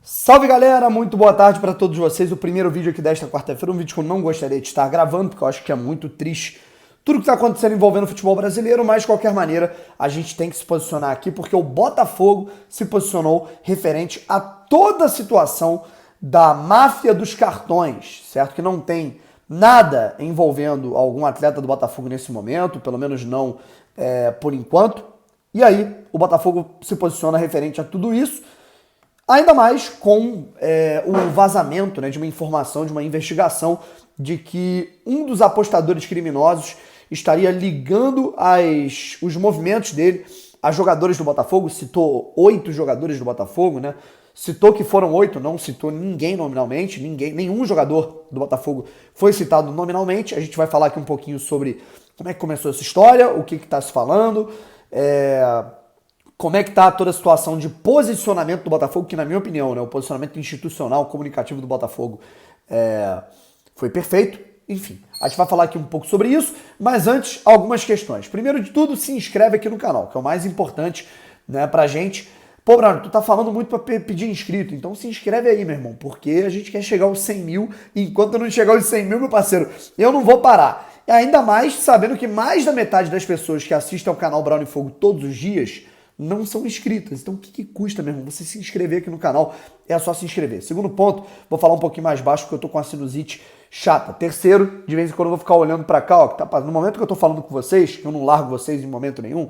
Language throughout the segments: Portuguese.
Salve galera, muito boa tarde para todos vocês. O primeiro vídeo aqui desta quarta-feira, um vídeo que eu não gostaria de estar gravando, porque eu acho que é muito triste tudo que está acontecendo envolvendo o futebol brasileiro, mas de qualquer maneira a gente tem que se posicionar aqui, porque o Botafogo se posicionou referente a toda a situação da máfia dos cartões, certo? Que não tem nada envolvendo algum atleta do Botafogo nesse momento, pelo menos não por enquanto. E aí o Botafogo se posiciona referente a tudo isso. Ainda mais com o vazamento, né, de uma informação, de uma investigação de que um dos apostadores criminosos estaria ligando os movimentos dele a jogadores do Botafogo. Citou 8 jogadores do Botafogo, né? Citou que foram 8, não citou ninguém nominalmente, nenhum jogador do Botafogo foi citado nominalmente. A gente vai falar aqui um pouquinho sobre como é que começou essa história, o que está se falando, como é que tá toda a situação de posicionamento do Botafogo, que na minha opinião, né, o posicionamento institucional, comunicativo do Botafogo foi perfeito. Enfim, a gente vai falar aqui um pouco sobre isso, mas antes, algumas questões. Primeiro de tudo, se inscreve aqui no canal, que é o mais importante, né, pra gente. Pô, Bruno, tu tá falando muito pra pedir inscrito, então se inscreve aí, meu irmão, porque a gente quer chegar aos 100 mil, e enquanto eu não chegar aos 100 mil, meu parceiro, eu não vou parar. E ainda mais sabendo que mais da metade das pessoas que assistem ao canal Brown e Fogo todos os dias não são inscritas. Então o que custa, meu irmão, você se inscrever aqui no canal? É só se inscrever. Segundo ponto, vou falar um pouquinho mais baixo porque eu tô com a sinusite chata. Terceiro, de vez em quando eu vou ficar olhando pra cá, ó, que tá, no momento que eu tô falando com vocês, que eu não largo vocês em momento nenhum,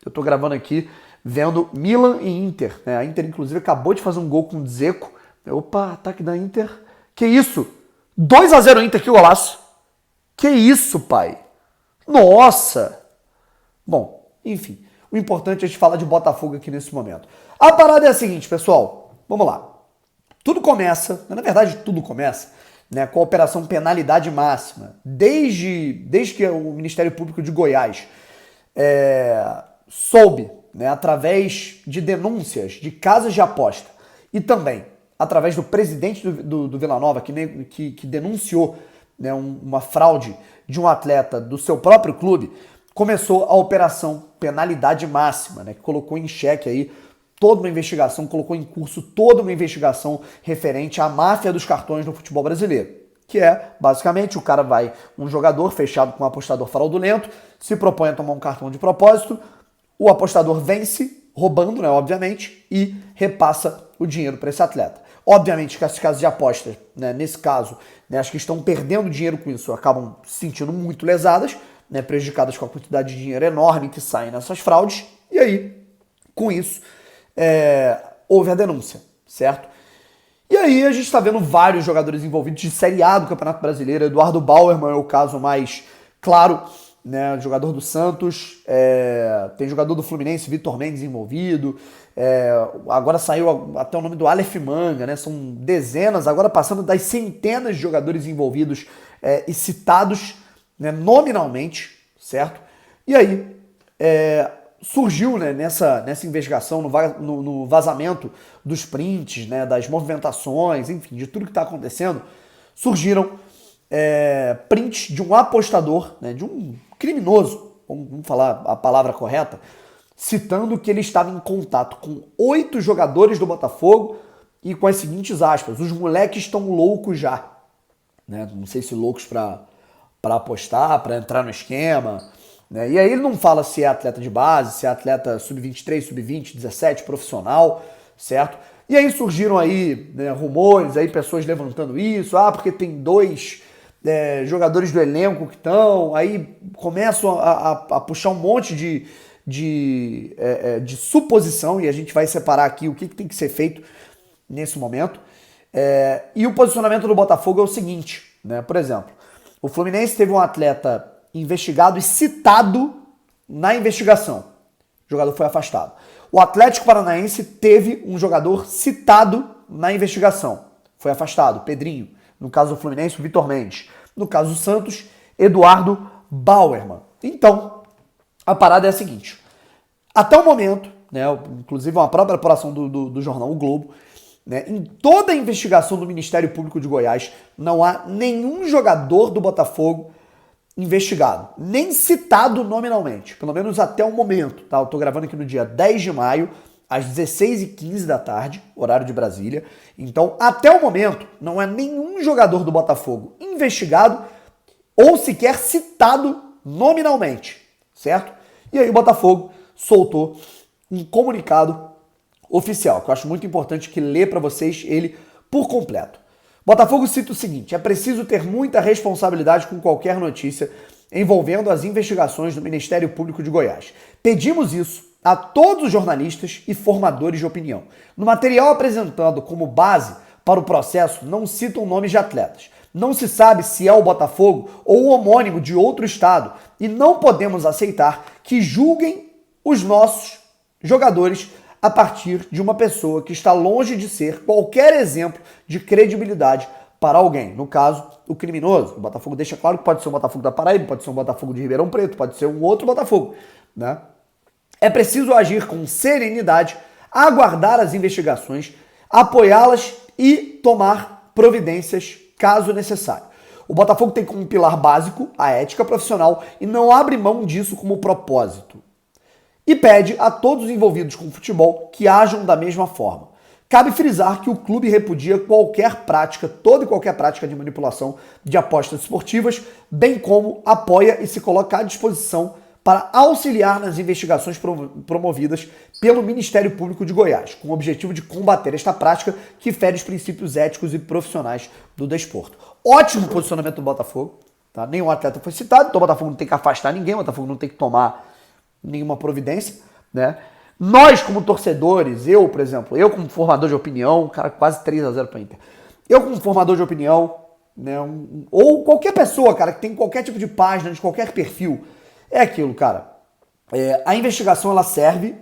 eu tô gravando aqui vendo Milan e Inter, né? A Inter, inclusive, acabou de fazer um gol com o Dzeko. Opa, ataque da Inter. Que isso? 2-0 Inter, que golaço. Que isso, pai? Nossa! Bom, enfim. O importante é a gente falar de Botafogo aqui nesse momento. A parada é a seguinte, pessoal. Vamos lá. Tudo começa, na verdade tudo começa, né, com a Operação Penalidade Máxima. Desde que o Ministério Público de Goiás soube, né, através de denúncias de casas de aposta e também através do presidente do Vila Nova, que denunciou, né, uma fraude de um atleta do seu próprio clube, começou a Operação Penalidade Máxima, né, que colocou em xeque aí toda uma investigação, colocou em curso toda uma investigação referente à máfia dos cartões no futebol brasileiro. Que é, basicamente, um jogador fechado com um apostador fraudulento, se propõe a tomar um cartão de propósito, o apostador vence, roubando, né, obviamente, e repassa o dinheiro para esse atleta. Obviamente que as casas de apostas, né, nesse caso, né, as que estão perdendo dinheiro com isso, acabam se sentindo muito lesadas, né, prejudicadas com a quantidade de dinheiro enorme que sai nessas fraudes, e aí, com isso, houve a denúncia, certo? E aí a gente está vendo vários jogadores envolvidos de Série A do Campeonato Brasileiro. Eduardo Bauerman é o caso mais claro, né, jogador do Santos, tem jogador do Fluminense, Vitor Mendes envolvido, agora saiu até o nome do Aleph Manga, né, são dezenas, agora passando das centenas de jogadores envolvidos e citados, né, nominalmente, certo? E aí surgiu, né, nessa investigação, no vazamento dos prints, né, das movimentações, enfim, de tudo que está acontecendo, surgiram prints de um apostador, né, de um criminoso, vamos falar a palavra correta, citando que ele estava em contato com 8 jogadores do Botafogo e com as seguintes aspas: os moleques estão loucos já, né, não sei se loucos para apostar, para entrar no esquema, né? E aí ele não fala se é atleta de base, se é atleta sub-23, sub-20, 17, profissional, certo? E aí surgiram aí, né, rumores, aí pessoas levantando isso, porque tem 2 jogadores do elenco que estão, aí começam a puxar um monte de suposição, e a gente vai separar aqui o que tem que ser feito nesse momento. E o posicionamento do Botafogo é o seguinte, né? Por exemplo, o Fluminense teve um atleta investigado e citado na investigação. O jogador foi afastado. O Atlético Paranaense teve um jogador citado na investigação. Foi afastado, Pedrinho. No caso do Fluminense, o Vitor Mendes. No caso do Santos, Eduardo Bauerman. Então, a parada é a seguinte. Até o momento, né, inclusive uma própria apuração do jornal O Globo, né, em toda a investigação do Ministério Público de Goiás, não há nenhum jogador do Botafogo investigado, nem citado nominalmente, pelo menos até o momento, tá? Eu tô gravando aqui no dia 10 de maio, às 16h15 da tarde, horário de Brasília. Então, até o momento, não é nenhum jogador do Botafogo investigado ou sequer citado nominalmente, certo? E aí o Botafogo soltou um comunicado oficial, que eu acho muito importante que lê para vocês ele por completo. Botafogo cita o seguinte: é preciso ter muita responsabilidade com qualquer notícia envolvendo as investigações do Ministério Público de Goiás. Pedimos isso a todos os jornalistas e formadores de opinião. No material apresentado como base para o processo, não citam nomes de atletas. Não se sabe se é o Botafogo ou o homônimo de outro estado e não podemos aceitar que julguem os nossos jogadores a partir de uma pessoa que está longe de ser qualquer exemplo de credibilidade para alguém. No caso, o criminoso. O Botafogo deixa claro que pode ser um Botafogo da Paraíba, pode ser um Botafogo de Ribeirão Preto, pode ser um outro Botafogo, né? É preciso agir com serenidade, aguardar as investigações, apoiá-las e tomar providências caso necessário. O Botafogo tem como pilar básico a ética profissional e não abre mão disso como propósito. E pede a todos os envolvidos com o futebol que ajam da mesma forma. Cabe frisar que o clube repudia qualquer prática, toda e qualquer prática de manipulação de apostas esportivas, bem como apoia e se coloca à disposição para auxiliar nas investigações promovidas pelo Ministério Público de Goiás, com o objetivo de combater esta prática que fere os princípios éticos e profissionais do desporto. Ótimo posicionamento do Botafogo, tá? Nenhum atleta foi citado, então o Botafogo não tem que afastar ninguém, o Botafogo não tem que tomar nenhuma providência, né? Nós, como torcedores, eu, por exemplo, eu como formador de opinião, cara, quase 3-0 para Inter. Eu como formador de opinião, né, ou qualquer pessoa, cara, que tem qualquer tipo de página, de qualquer perfil, é aquilo, cara. A investigação, ela serve,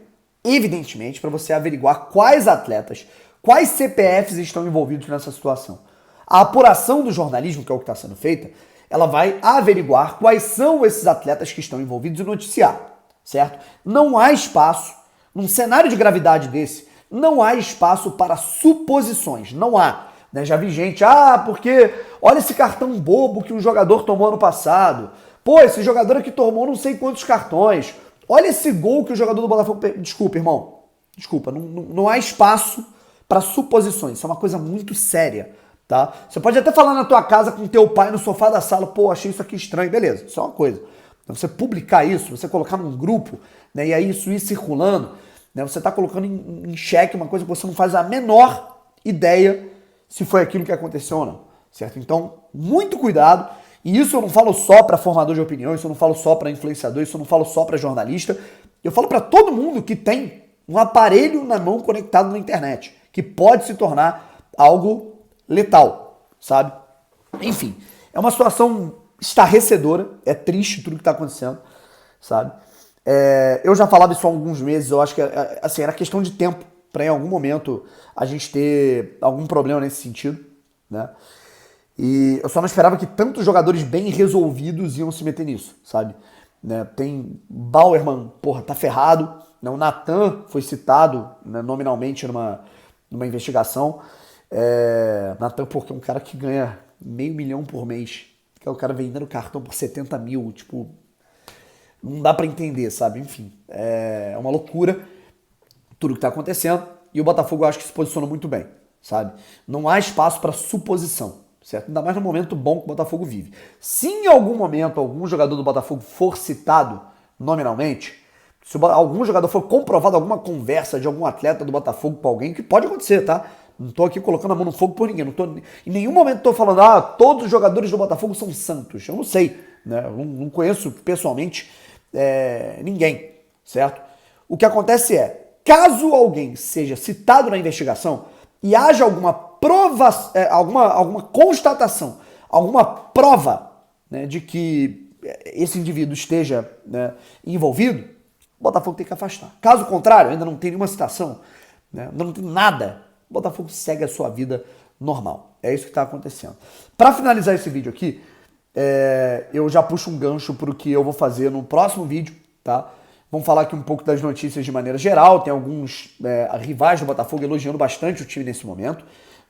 evidentemente, para você averiguar quais atletas, quais CPFs estão envolvidos nessa situação. A apuração do jornalismo, que é o que está sendo feita, ela vai averiguar quais são esses atletas que estão envolvidos e noticiar, certo? Não há espaço, num cenário de gravidade desse, não há espaço para suposições, não há. Né? Já vi gente, porque olha esse cartão bobo que um jogador tomou ano passado. Pô, esse jogador aqui tomou não sei quantos cartões. Olha esse gol que o jogador do Botafogo... Desculpa, irmão. Desculpa, não há espaço para suposições. Isso é uma coisa muito séria, tá? Você pode até falar na tua casa com teu pai no sofá da sala, pô, achei isso aqui estranho. Beleza, isso é uma coisa. Então, você publicar isso, você colocar num grupo, né, e aí isso ir circulando, né, você está colocando em xeque uma coisa que você não faz a menor ideia se foi aquilo que aconteceu ou não, certo? Então, muito cuidado. E isso eu não falo só para formador de opinião, isso eu não falo só para influenciador, isso eu não falo só para jornalista. Eu falo para todo mundo que tem um aparelho na mão conectado na internet, que pode se tornar algo letal, sabe? Enfim, é uma situação estarrecedora, é triste tudo que está acontecendo, sabe? Eu já falava isso há alguns meses, eu acho que assim, era questão de tempo para em algum momento a gente ter algum problema nesse sentido, né? E eu só não esperava que tantos jogadores bem resolvidos iam se meter nisso, sabe? Né? Tem Bauerman, porra, tá ferrado. Né? O Natan foi citado, né, nominalmente numa investigação. Natan, porque é um cara que ganha $500 mil por mês. Que é o cara vendendo cartão por 70 mil. Tipo, não dá pra entender, sabe? Enfim, é uma loucura tudo que tá acontecendo. E o Botafogo, eu acho que se posicionou muito bem, sabe? Não há espaço para suposição. Certo? Ainda mais no momento bom que o Botafogo vive. Se em algum momento algum jogador do Botafogo for citado nominalmente, se algum jogador for comprovado alguma conversa de algum atleta do Botafogo com alguém, que pode acontecer, tá? Não tô aqui colocando a mão no fogo por ninguém. Em nenhum momento tô falando, todos os jogadores do Botafogo são santos. Eu não sei, né? Eu não conheço pessoalmente ninguém, certo? O que acontece caso alguém seja citado na investigação e haja alguma alguma constatação, alguma prova, né, de que esse indivíduo esteja, né, envolvido, o Botafogo tem que afastar. Caso contrário, ainda não tem nenhuma citação, né, ainda não tem nada, o Botafogo segue a sua vida normal. É isso que está acontecendo. Para finalizar esse vídeo aqui, eu já puxo um gancho para o que eu vou fazer no próximo vídeo, tá? Vamos falar aqui um pouco das notícias de maneira geral. Tem alguns rivais do Botafogo elogiando bastante o time nesse momento.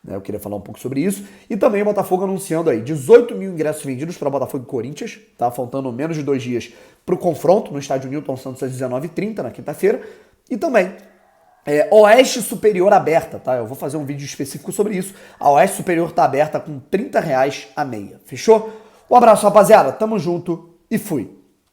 Eu queria falar um pouco sobre isso. E também o Botafogo anunciando aí 18 mil ingressos vendidos para Botafogo e Corinthians. Tá faltando menos de 2 dias para o confronto no estádio Newton Santos às 19h30, na quinta-feira. E também Oeste Superior aberta, tá? Eu vou fazer um vídeo específico sobre isso. A Oeste Superior tá aberta com R$ 30 a meia. Fechou? Um abraço, rapaziada. Tamo junto e fui.